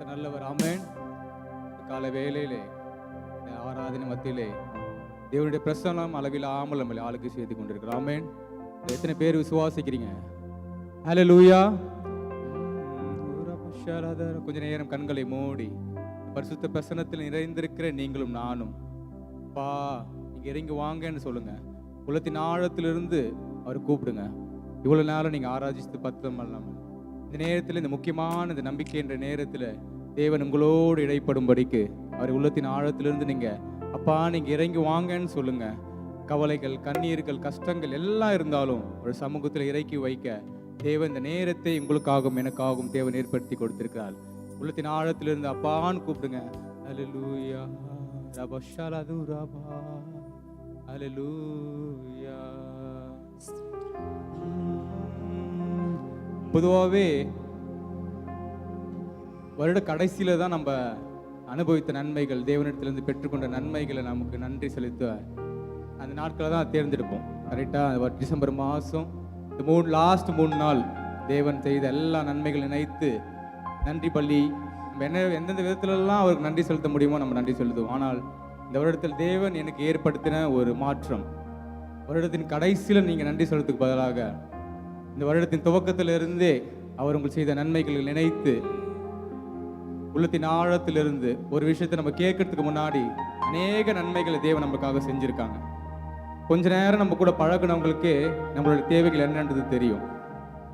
நல்லவர். ஆமென். காலை வேளையிலே இந்த ஆராதனை மத்தியிலே தேவனுடைய பிரசன்னம் அளவில்லாமல் நம்மளை ஆளுக்கு செய்து கொண்டிருக்கிறோம். ஆமென். எத்தனை பேர் விசுவாசிக்கிறீங்க? ஹல்லேலூயா. கொஞ்ச நேரம் கண்களை மூடி பரிசுத்த பிரசன்னத்தில் நிறைந்திருக்கிற நீங்களும் நானும் பா நீங்க இறங்கி வாங்கன்னு சொல்லுங்க. உள்ளத்தின் ஆழத்திலிருந்து அவர் கூப்பிடுங்க. இவ்வளவு நேரம் நீங்க ஆராதிச்சு பத்தம் இல்லாமல் இந்த நேரத்தில், இந்த முக்கியமான இந்த நம்பிக்கை என்ற நேரத்தில் தேவன் உங்களோடு இடைப்படும்படிக்கு அவர் உள்ளத்தின் ஆழத்திலிருந்து நீங்க அப்பா நீங்க இறங்கி வாங்கன்னு சொல்லுங்க. கவலைகள், கண்ணீர்கள், கஷ்டங்கள் எல்லாம் இருந்தாலும் ஒரு சமூகத்தில் இறக்கி வைக்க தேவன் இந்த நேரத்தை உங்களுக்காகவும் எனக்காகவும் தேவன் ஏற்படுத்தி கொடுத்திருக்கிறார். உள்ளத்தின் ஆழத்திலிருந்து அப்பான்னு கூப்பிடுங்க. அல்லேலூயா ரபஷலது ரபா அல்லேலூயா. பொதுவாகவே வருட கடைசியில தான் நம்ம அனுபவித்த நன்மைகள், தேவனிடத்திலிருந்து பெற்றுக்கொண்ட நன்மைகளை நமக்கு நன்றி செலுத்த அந்த நாட்களை தான் தேர்ந்தெடுப்போம். கரெக்டாக டிசம்பர் மாதம் இந்த லாஸ்ட் 3 நாள் தேவன் செய்த எல்லா நன்மைகளை நினைத்து நன்றி பள்ளி நம்ம எந்தெந்த விதத்துலலாம் அவருக்கு நன்றி செலுத்த முடியுமோ நம்ம நன்றி செலுத்துவோம். ஆனால் இந்த வருடத்தில் தேவன் எனக்கு ஏற்படுத்தின ஒரு மாற்றம், வருடத்தின் கடைசியில் நீங்கள் நன்றி செலுத்துக்கு பதிலாக இந்த வருடத்தின் துவக்கத்திலிருந்தே அவர் உங்களுக்கு செய்த நன்மைகளை நினைத்து உள்ளத்தின் ஆழத்திலிருந்து ஒரு விஷயத்தை நம்ம கேட்கறதுக்கு முன்னாடி அநேக நன்மைகளை தேவன் நமக்காக செஞ்சிருக்காங்க. கொஞ்ச நேரம் நம்ம கூட பழகினவங்களுக்கு நம்மளோட தேவைகள் என்னன்றது தெரியும்.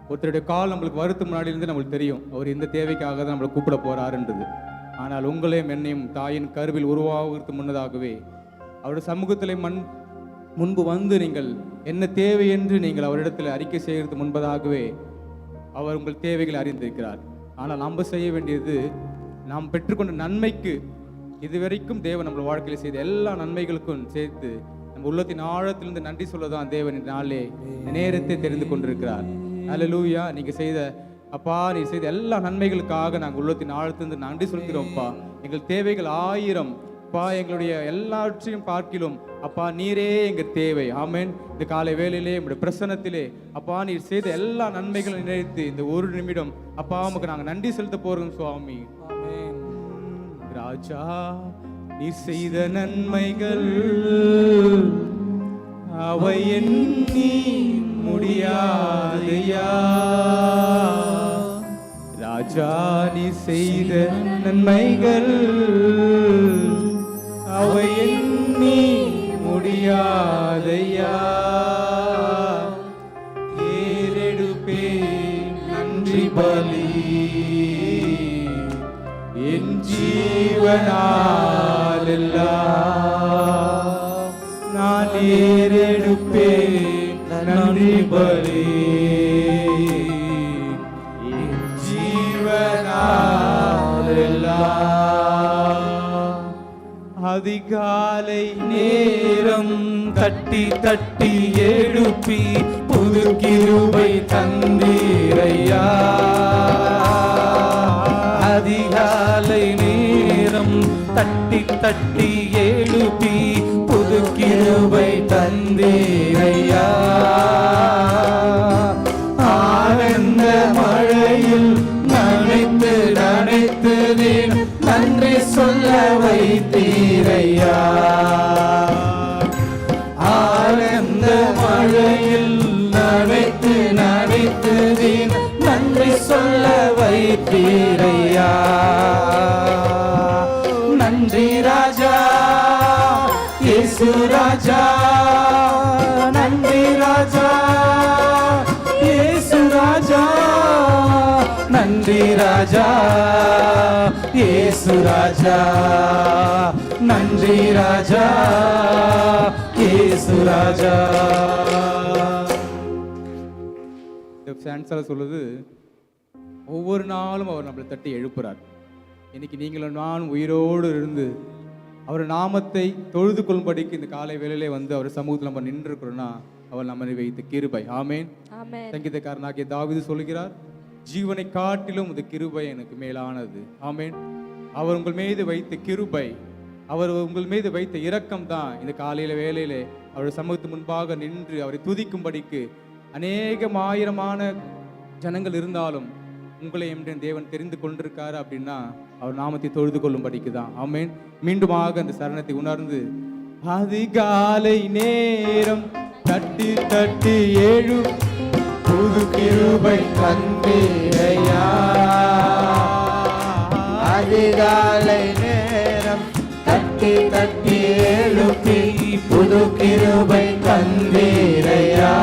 ஒருத்தருடைய கால் நம்மளுக்கு வருத்து முன்னாடி இருந்து நம்மளுக்கு தெரியும் அவர் இந்த தேவைக்காக தான் நம்மளை கூப்பிட போறாருன்றது. ஆனால் உங்களையும் என்னையும் தாயின் கருவில் உருவாகிறதுக்கு முன்னதாகவே அவருடைய சமூகத்திலே முன்பு வந்து நீங்கள் என்ன தேவை என்று நீங்கள் அவரிடத்தில் அறிக்கை செய்கிறது முன்பதாகவே அவர் உங்கள் தேவைகளை அறிந்திருக்கிறார். ஆனால் நம்ம செய்ய வேண்டியது, நாம் பெற்றுக்கொண்ட நன்மைக்கு இதுவரைக்கும் தேவன் நம்ம வாழ்க்கையில் செய்த எல்லா நன்மைகளுக்கும் சேர்த்து நம்ம உள்ளத்தின் ஆழத்திலிருந்து நன்றி சொல்லதான் தேவன் இந்த நாளே இந்த நேரத்தை தெரிந்து கொண்டிருக்கிறார். அல்லேலூயா. நீங்க செய்த அப்பா நீ செய்த எல்லா நன்மைகளுக்காக நாங்கள் உள்ளத்தின் ஆழத்திலிருந்து நன்றி சொல்கிறோம்ப்பா. எங்கள் தேவைகள் 1000 அப்பா, எங்களுடைய எல்லாவற்றையும் பார்க்கிலும் அப்பா நீரே எங்கள் தேவை. ஆமென். இந்த காலை வேளையிலே உங்களுடைய பிரசன்னத்திலே அப்பா நீர் செய்த எல்லா நன்மைகளும் நினைத்து இந்த ஒரு நிமிடம் அப்பா உமக்கு நாங்கள் நன்றி செலுத்த போறோம் சுவாமி. ஆமென். ராஜா நீ செய்த நன்மைகள் அவை எண்ணி முடியாதையா. ராஜா நீ செய்த நன்மைகள் அவை எண்ணி முடியாதையா. ஏறெடுப்பே நன்றி பலி என் ஜீவனாலெல்லாம் நான் ஏறெடுப்பே நன்றி பலி என் ஜீவனாலெல்லாம். அதிகாலை நேரம் தட்டி தட்டி எழுப்பி புது கிருபை தந்தீரையா. அதிகாலை நேரம் தட்டி தட்டி எழுப்பி புது கிருபை தந்தீரையா. ஆனந்த மழையில் நனைத்து நனைத்து நன்றி சொல்ல வைத்தீரையா. ஆனந்த மழையில் நனைத்து நனைத்து நன்றி சொல்ல வைத்தீரையா. நன்றி ராஜா இயேசு ராஜா. நன்றி ராஜா இயேசு ராஜா. நன்றி ராஜா இயேசு ராஜா. நன்றி ராஜா இயேசு ராஜா. சான்சலர் சொல்லுது, ஒவ்வொரு நாளும் அவர் நம்மளை தட்டி எழுப்புறார். இன்னைக்கு நீங்களும் நானும் உயிரோடு இருந்து அவர் நாமத்தை தொழுது கொள்ளும்படிக்கு இந்த காலை வேளையிலே வந்து அவர் சமூகத்தில் நம்ம நின்று இருக்கிறோம்னா அவர் நம்மை வைத்த கிருபை. ஆமென். சங்கீதக்காரனாகிய தாவீது சொல்கிறார், ஜீவனை காட்டிலும் இந்த கிருபை எனக்கு மேலானது. ஆமென். அவர் உங்கள் மீது வைத்த கிருபை, அவர் உங்கள் மீது வைத்த இரக்கம் தான் இந்த காலையில வேளையிலே அவர் சமூகத்து முன்பாக நின்று அவரை துதிக்கும்படிக்கு அநேகம் ஆயிரமான ஜனங்கள் இருந்தாலும் உங்களை என்று தேவன் தெரிந்து கொண்டிருக்காரு அப்படின்னா அவர் நாமத்தை தொழுது கொள்ளும்படிக்கு தான். ஆமென். மீண்டுமாக அந்த சரணத்தை உணர்ந்து அதிகாலை நேரம் தட்டி தட்டி ஏழு புது கிருபை தந்தீரையா. அதிகாலை நேரம் தட்டி தட்டி எழுப்பி புது கிருபை தந்தீரையா.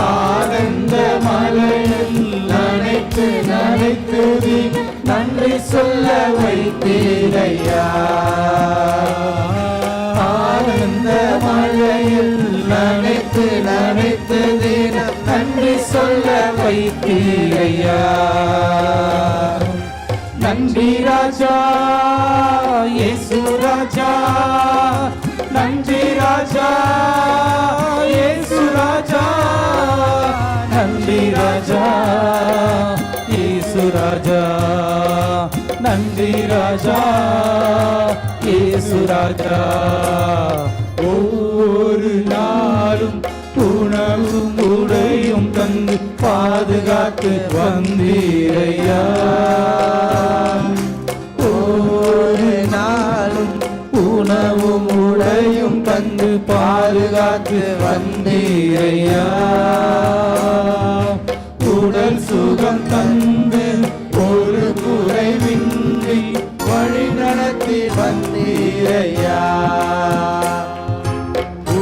ஆனந்த மலையில் நனைத்து நனைத்து நன்றி சொல்ல வைத்தீரையா. ஆனந்த மலையில் நனைத்து நனைத்து தினம் நன்றி சொல்ல வைத்தீரையா. நன்றி ராஜா இயேசு ராஜா, நன்றி ராஜா இயேசு ராஜா, நன்றி ராஜா இயேசு ராஜா, நன்றி ராஜா இயேசு ராஜா. ஒவ்வொரு நாளும் உணவும் உடையும் தந்து பாதுகாத்து வந்தீரையா. ஒவ்வொரு நாளும் உணவும் உடையும் தந்து பாதுகாத்து வந்தீரையா. உடல் சுகம் தந்து ஒரு குறைவின்றி வழி நடத்தி வந்தீரையா.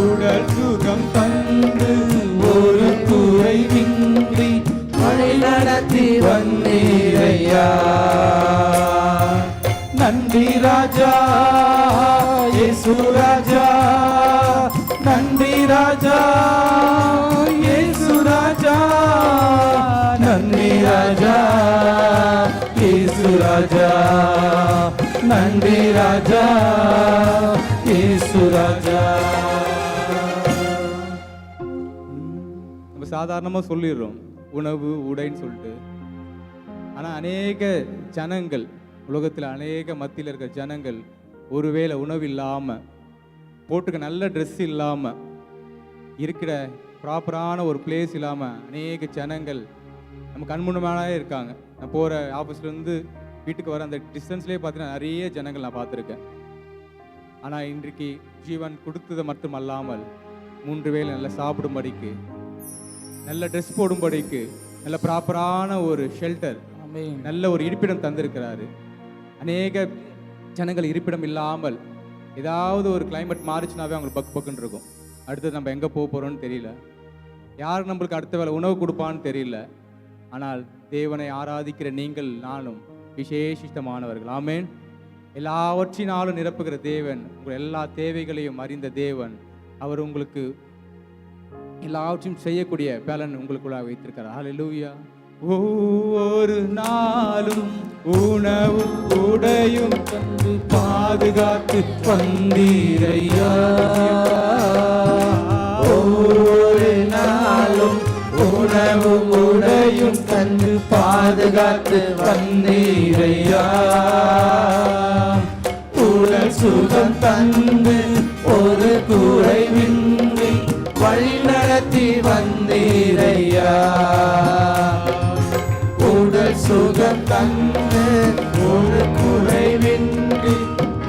உடல் சுகம் தந்து ஒரு குறைவின்றி வழி நடத்தி வந்தீரையா. நன்றி ராஜா இயேசு ராஜா, நன்றி ராஜா இயேசு ராஜா, நன்றி ராஜா இயேசு ராஜா, நன்றி ராஜா இயேசு ராஜா. நம்ம சாதாரணமாக சொல்லிடுறோம் உணவு உடைன்னு சொல்லிட்டு. ஆனால் அநேக ஜனங்கள் உலகத்தில் அநேக மத்தியில் இருக்கிற ஜனங்கள் ஒருவேளை உணவு இல்லாமல், போட்டுக்க நல்ல ட்ரெஸ் இல்லாமல், இருக்கிற ப்ராப்பரான ஒரு பிளேஸ் இல்லாமல் அநேக ஜனங்கள் நம்ம கண்முன்னமானே இருக்காங்க. நான் போகிற ஆஃபீஸ்லேருந்து வீட்டுக்கு வர அந்த டிஸ்டன்ஸ்லேயே பார்த்தீங்கன்னா நிறைய ஜனங்கள் நான் பார்த்துருக்கேன். ஆனால் இன்றைக்கு ஜீவன் கொடுத்ததை மட்டும் அல்லாமல் 3 வேளை நல்லா சாப்பிடும்படிக்கு, நல்ல ட்ரெஸ் போடும்படிக்கு, நல்ல ப்ராப்பரான ஒரு ஷெல்டர், நல்ல ஒரு இருப்பிடம் தந்திருக்கிறாரு. அநேக ஜனங்கள் இருப்பிடம் இல்லாமல் ஏதாவது ஒரு கிளைமேட் மாறிச்சுனாவே அவங்களுக்கு பக்கு பக்குன்னு இருக்கும். அடுத்தது நம்ம எங்கே போக போகிறோன்னு தெரியல, யார் நம்மளுக்கு அடுத்த வேலை உணவு கொடுப்பான்னு தெரியல. ஆனால் தேவனை ஆராதிக்கிற நீங்கள் நானும் விசேஷித்தமானவர்கள். ஆமேன். எல்லாவற்றினாலும் நிரப்புகிற தேவன், உங்கள் எல்லா தேவைகளையும் அறிந்த தேவன், அவர் உங்களுக்கு எல்லாவற்றையும் செய்யக்கூடிய பலன் உங்களுக்குள்ளாக வைத்திருக்கிறார். ஹல்லேலூயா. ஒவ்வொரு நாளும் உணவு உடையும் தந்து பாதுகாத்து வந்தீரையா. ஒவ்வொரு நாளும் உணவு உடையும் தந்து பாதுகாத்து வந்தீரையா. உடல் சுகம் தந்து ஒரு குறைவின்றி வழி நடத்தி வந்தீரையா. உடல் சுகம் தந்து ஒரு குறைவின்றி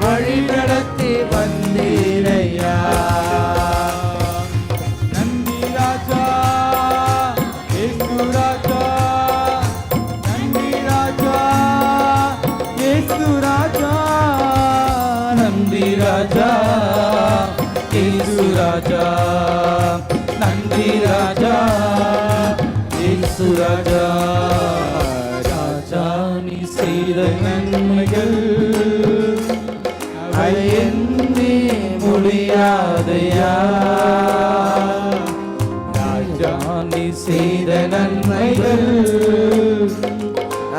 வழி நடத்தி வந்தீரையா. நன்றி ராஜா இயேசு ராஜா, நன்றி ராஜா இயேசு ராஜா, நன்றி ராஜா இயேசு ராஜா, நன்றி ராஜா இயேசு ராஜா. ராஜா நீ செய்த நன்மைகள் அதை எண்ணி முடியாதையா. ராஜா நீ செய்த நன்மைகள்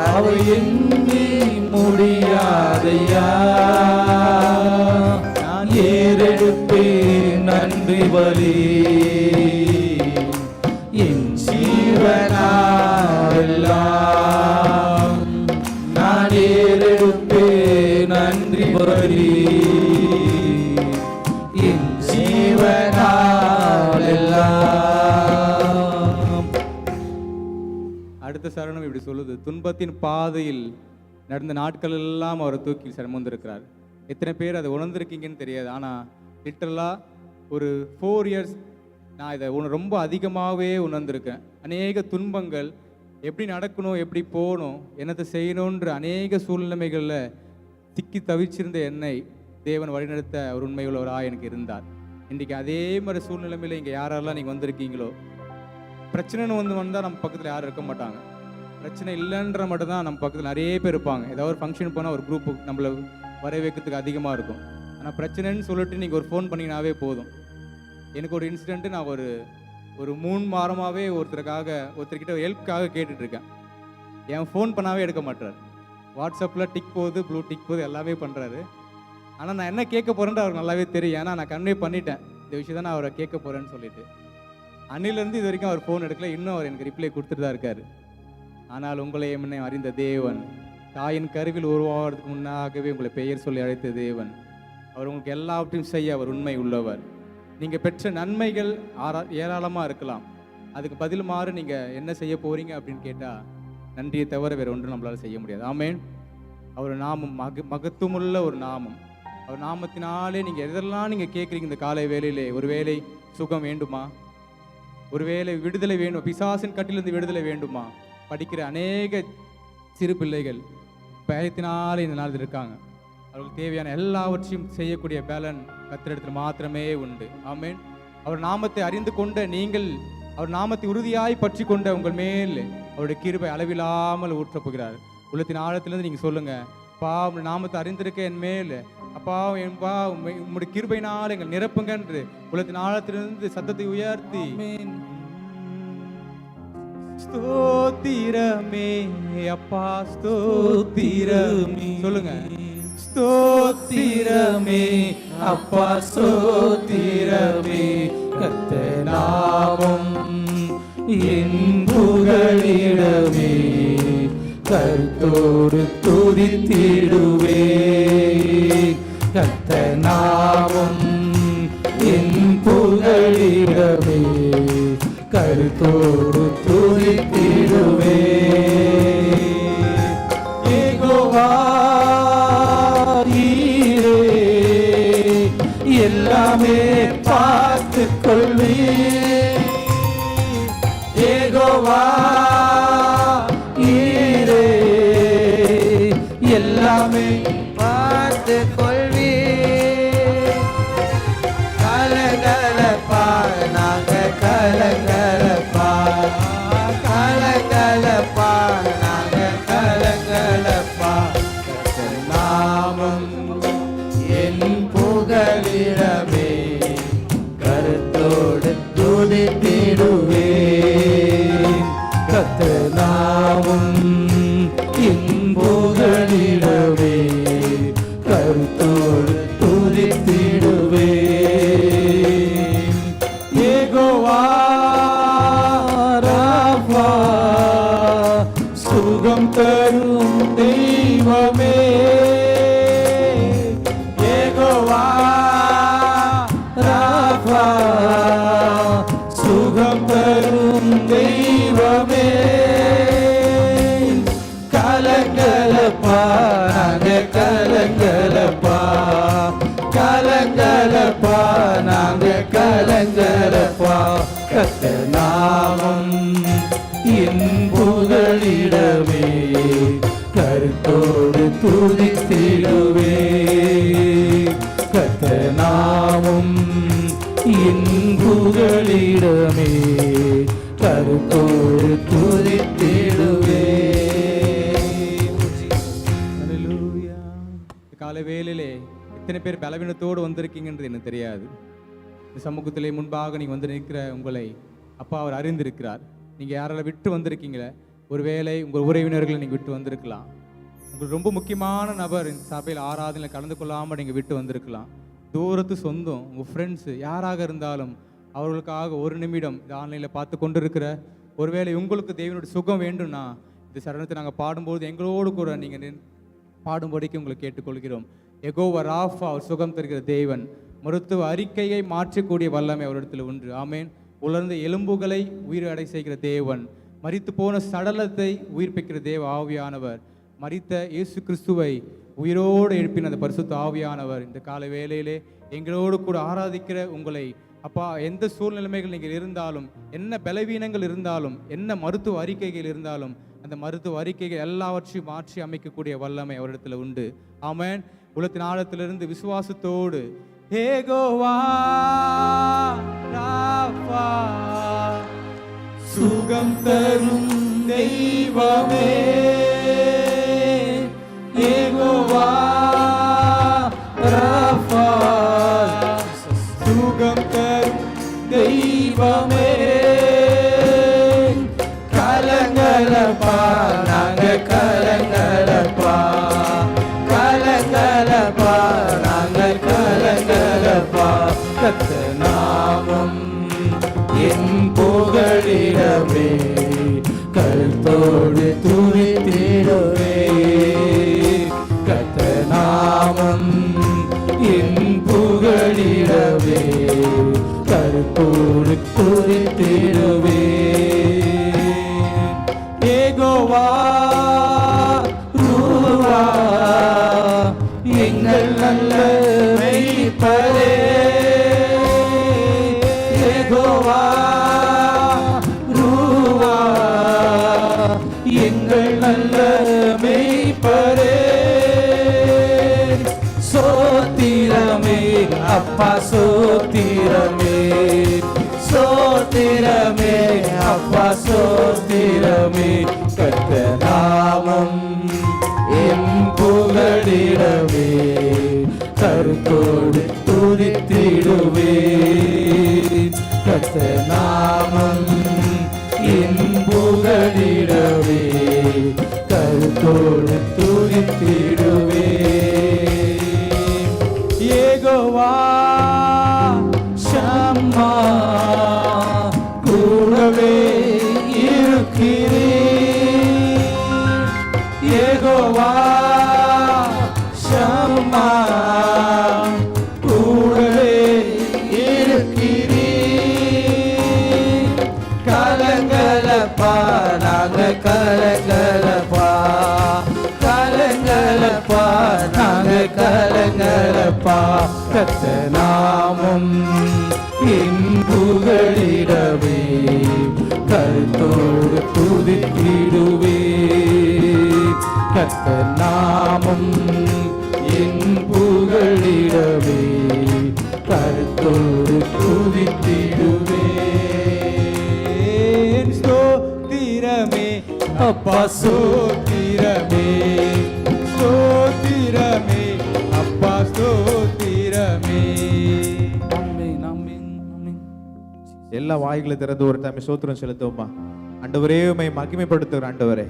அவை எண்ணி முடியாதையா. நான் ஏறெடுப்பேன் நன்றி பலி என் ஜீவனாரெல்லாம். நான் ஏறெடுப்பேன் நன்றி பலி என் ஜீவனாரெல்லாம். சரணம் இப்படி சொல்லுது, துன்பத்தின் பாதையில் நடந்த நாட்கள் எல்லாம் அவரை தூக்கி சுமந்திருக்கிறார். எத்தனை பேர் அதை உணர்ந்திருக்கீங்கன்னு தெரியாது. ஆனால் லிட்டரலாக ஒரு 4 இயர்ஸ் நான் இதை ரொம்ப அதிகமாகவே உணர்ந்திருக்கேன். அநேக துன்பங்கள் எப்படி நடக்கணும், எப்படி போகணும், என்னத்தை செய்யணுன்ற அநேக சூழ்நிலைகளில் சிக்கி தவிச்சிருந்த என்னை தேவன் வழிநடத்த ஒரு உண்மையுள்ளவராக எனக்கு இருந்தார். இன்றைக்கி அதே மாதிரி சூழ்நிலைமையில் இங்கே யாரெல்லாம் நீங்கள் வந்திருக்கீங்களோ, பிரச்சனைன்னு வந்தால் நம்ம பக்கத்தில் யாரும் இருக்க மாட்டாங்க. பிரச்சனை இல்லைன்ற மட்டும்தான் நம்ம பக்கத்தில் நிறைய பேர் இருப்பாங்க. ஏதாவது ஒரு ஃபங்க்ஷன் போனால் ஒரு குரூப்பு நம்மளை வர வைக்கிறதுக்கு அதிகமாக இருக்கும். ஆனால் பிரச்சனைன்னு சொல்லிட்டு நீங்கள் ஒரு ஃபோன் பண்ணிங்கனாவே போதும். எனக்கு ஒரு இன்சிடெண்ட்டு, நான் ஒரு 3 வாரமாகவே ஒருத்தர்கிட்ட ஹெல்ப்காக கேட்டுட்ருக்கேன். என் ஃபோன் பண்ணாவே எடுக்க மாட்டார். வாட்ஸ்அப்பில் டிக் போகுது, ப்ளூ டிக் போகுது, எல்லாமே பண்ணுறாரு. ஆனால் நான் என்ன கேட்க போகிறேன்ட்டு அவருக்கு நல்லாவே தெரியும். ஏன்னா நான் கன்வே பண்ணிட்டேன் இந்த விஷயம் தான் நான் அவரை கேட்க போகிறேன்னு சொல்லிட்டு. அன்னிலேருந்து இது வரைக்கும் அவர் ஃபோன் எடுக்கல. இன்னும் அவர் எனக்கு ரிப்ளை கொடுத்துட்டு தான் இருக்கார். ஆனால் உங்களை என்னை அறிந்த தேவன், தாயின் கருவில் உருவாகிறதுக்கு முன்னாகவே உங்களை பெயர் சொல்லி அழைத்த தேவன், அவர் உங்களுக்கு எல்லாவற்றையும் செய்ய அவர் உண்மை உள்ளவர். நீங்கள் பெற்ற நன்மைகள் ஏராளமாக இருக்கலாம். அதுக்கு பதில் மாறு நீங்கள் என்ன செய்ய போகிறீங்க அப்படின்னு கேட்டால், நன்றியை தவிர வேறு ஒன்றும் நம்மளால் செய்ய முடியாது. ஆமேன். அவர் நாமம் மகத்துவமுள்ள ஒரு நாமம். அவர் நாமத்தினாலே நீங்கள் எதெல்லாம் நீங்கள் கேட்குறீங்க இந்த காலை வேளையிலே, ஒருவேளை சுகம் வேண்டுமா, ஒருவேளை விடுதலை வேண்டும், பிசாசின் கட்டிலிருந்து விடுதலை வேண்டுமா, படிக்கிற அநேக சிறு பிள்ளைகள் பயத்தினாலே இந்த நாளில் இருக்காங்க. அவர்களுக்கு தேவையான எல்லாவற்றையும் செய்யக்கூடிய பேலன் கர்த்தரிடத்தில் மாத்திரமே உண்டு. ஆமேன். அவர் நாமத்தை அறிந்து கொண்ட நீங்கள், அவர் நாமத்தை உறுதியாய் பற்றி கொண்ட உங்கள் மேல் அவருடைய கிருபை அளவில்லாமல் ஊற்றப் போகிறார். உள்ளத்தின் ஆழத்திலிருந்து நீங்கள் சொல்லுங்க, அப்பா உங்கள் நாமத்தை அறிந்திருக்க என் மேல், அப்பா என்பா உங்களுடைய கிருபையினால் எங்கள் நிரப்புங்க என்று உள்ளத்தின் ஆழத்திலிருந்து சத்தத்தை உயர்த்தி ஸ்தோத்திரமே அப்பா ஸ்தோத்திரமே சொல்லுங்க. ஸ்தோத்திரமே அப்பா ஸ்தோத்திரமே, கர்த்தர் நாமம் என் புகழிடமே, கர்த்தரோடு துதித்திடுவே. கர்த்தர் நாமம் என் புகழிடமே, கர்த்தரோடு துதித்திடுவே. யெகோவா எல்லாமே பார்த்து கொள்வே. யெகோவா ஈரே எல்லாமே பார்த்து கொள்வே. கலகலப்பா நாங்க கலகலப்பா, கலகலப்பா நாங்க கலகலப்பா, நாமம் என் புகழிடமே, கருத்தோடு துதித்திடுவே. கர்த்தர் நாமம் என் புகழிடமே, கருத்தோடு துதித்திடுவே. யெகோவா ராஃபா சுகம் தரும் தெய்வமே, சுகம் தரும் தெய்வமே. கலங்கலப்பா நாங்க கலங்கலப்பா, கலங்கலப்பா நாங்க கலங்கலப்பா, கர்த்தர் நாமம் என் புகழிடமே, கருத்தோடு துதித்திடுவே. கர்த்தர் நாமம் என் புகழிடமே, கருத்தோடு துதித்திடுவே. காலை வேளையிலே எத்தனை பேர் பலவீனத்தோடு வந்திருக்கீங்கன்றது எனக்கு தெரியாது. இந்த சமூகத்திலே முன்பாக நீங்கள் வந்து நிற்கிற உங்களை அப்பா அவர் அறிந்திருக்கிறார். நீங்கள் யாரெல்லாம் விட்டு வந்திருக்கீங்களே, ஒருவேளை உங்கள் உறவினர்களை நீங்கள் விட்டு வந்திருக்கலாம். உங்களுக்கு ரொம்ப முக்கியமான நபர் இந்த சபையில் ஆராதனையில் கலந்து கொள்ளாமல் நீங்கள் விட்டு வந்திருக்கலாம். தூரத்து சொந்தம், உங்கள் ஃப்ரெண்ட்ஸு யாராக இருந்தாலும் அவர்களுக்காக ஒரு நிமிடம் இந்த ஆன்லைனில் பார்த்து கொண்டு இருக்கிற, ஒருவேளை உங்களுக்கு தேவனுடைய சுகம் வேண்டும்னா இந்த சரணத்தை நாங்கள் பாடும்போது எங்களோடு கூட நீங்கள் பாடும்படிக்கு உங்களை கேட்டுக்கொள்கிறோம். யெகோவா ராஃபா அவர் சுகம் தருகிற தேவன், மருத்துவ அறிக்கையை மாற்றக்கூடிய வல்லமை அவரிடத்தில் உண்டு. ஆமேன். உலர்ந்த எலும்புகளை உயிர் அடை செய்கிற தேவன், மரித்து போன சடலத்தை உயிர்ப்பிக்கிற தேவ ஆவியானவர், மரித்த இயேசு கிறிஸ்துவை உயிரோடு எழுப்பின அந்த பரிசுத்த ஆவியானவர் இந்த காலை வேளையிலே எங்களோடு கூட ஆராதிக்கிற உங்களை அப்பா, எந்த சூழ்நிலைமைகள் நீங்கள் இருந்தாலும், என்ன பலவீனங்கள் இருந்தாலும், என்ன மருத்துவ அறிக்கைகள் இருந்தாலும், அந்த மருத்துவ அறிக்கைகள் எல்லாவற்றையும் மாற்றி அமைக்கக்கூடிய வல்லமை அவரிடத்துல உண்டு. ஆமென். உலகத்தின் ஆழத்திலிருந்து விசுவாசத்தோடு யெகோவா ராஃபா, சுகம் தரும் தெய்வமே, யெகோவா ராஃபா, சுகம் தரும் தெய்வமே, கலங்கலப்பா நாங்க கலங்கலப்பா, கலங்கலப்பா நாங்க கலங்கலப்பா, கர்த்தர் நாமம் என் புகழிடமே, கருத்தோடு துதித்திடுவே, கர்த்தர் நாமம் என் புகழிடமே, கருத்தோடு துதித்திடுவே. யெகோவா ரூவா எங்கள் நல்ல மெய்ப்பரே, யெகோவா ரூவா எங்கள் நல்ல மெய்ப்பரே, சோத்திரமே அப்பா சோத்திரமே, சோத்திரமே அப்பா சோத்திரமே, கர்த்தர் நாமம் என் புகழிடமே, கருத்தோடு துதித்திடுவே, கர்த்தர் நாமம் என் புகழிடமே, கருத்தோடு துதித்திடுவே. யெகோவா ஷம்மா கூடவே இருக்கிறீர், யெகோவா ஷம்மா கூடவே இருக்கிறீர், கலங்கலப்பா நாங்க கலங்கலப்பா, கலங்கலப்பா நாங்க கலங்கலப்பா, கர்த்தர் நாமம் என் புகழிடமே, கருத்தோடு துதித்திடுவே, கர்த்தர் நாமம் என் புகழிடமே, கருத்தோடு துதித்திடுவே. ஸ்தோத்திரமே அப்பா ஸ்தோத்திரமே, ஸ்தோத்திரமே அப்பா ஸ்தோத்திரமே. ஆமென் ஆமென் ஆமென். எல்லா வாய்களை திறந்து ஒரு டைம் சோத்திரம் செலுத்துவோமா. ஆண்டவரே உம்மை மகிமைப்படுத்துகிற ஆண்டவரே,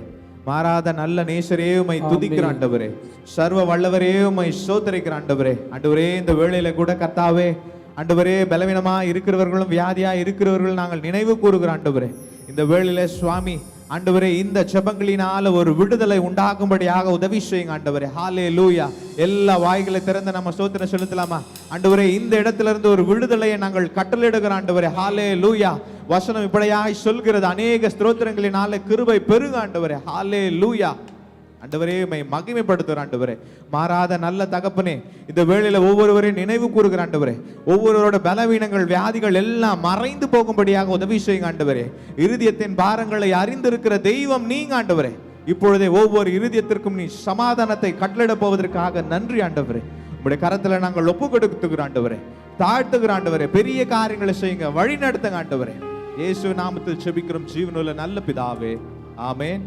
மாறாத நல்ல நேசரே உம்மை துதிக்கிற ஆண்டவரே, சர்வ வல்லவரே உம்மை ஸ்தோத்திரிக்கிற ஆண்டவரே. ஆண்டவரே இந்த வேளையில கூட கர்த்தாவே ஆண்டவரே, பலவீனமா இருக்கிறவர்களும் வியாதியா இருக்கிறவர்களும் நாங்கள் நினைவு கூறுகிற ஆண்டவரே, இந்த வேளையில சுவாமி ஆண்டவரே இந்த ஜெபங்களினால ஒரு விடுதலை உண்டாகும்படியாக உதவி செய்யுங்க ஆண்டவரே. ஹல்லேலூயா. எல்லா வாய்களை திறந்து நம்ம ஸ்தோத்திரம் செலுத்தலாமா. ஆண்டவரே இந்த இடத்துல இருந்து ஒரு விடுதலையை நாங்கள் கட்டளையிடுகிற ஆண்டவரே. ஹல்லேலூயா. வசனம் இப்படியாய் சொல்கிறது, அநேக ஸ்தோத்திரங்களினால கிருபை பெருக ஆண்டவரே. ஹல்லேலூயா. ஆண்டவரே உம்மை மகிமைப்படுத்துகிற ஆண்டவரே, மாறாத நல்ல தகப்பனே, இந்த வேளையில ஒவ்வொருவரையும் நினைவு கூறுகிற ஆண்டவரே, ஒவ்வொருவரோட பலவீனங்கள் வியாதிகள் எல்லாம் மறைந்து போகும்படியாக உதவி செய்யுங்க ஆண்டவரே. இருதயத்தின் பாரங்களை அறிந்திருக்கிற தெய்வம் நீங்க ஆண்டவரே. இப்பொழுதே ஒவ்வொரு இருதயத்திற்கும் நீ சமாதானத்தை கட்டளிட போவதற்காக நன்றி ஆண்டவரே. உங்களுடைய கரத்துல நாங்கள் ஒப்பு கொடுத்துகிற ஆண்டவரே, தாழ்த்துகிற ஆண்டவரே, பெரிய காரியங்களை செய்யுங்க, வழி நடத்துங்க ஆண்டவரே. இயேசு நாமத்தில் செபிக்கிறோம் ஜீவனுள்ள நல்ல பிதாவே, ஆமென்.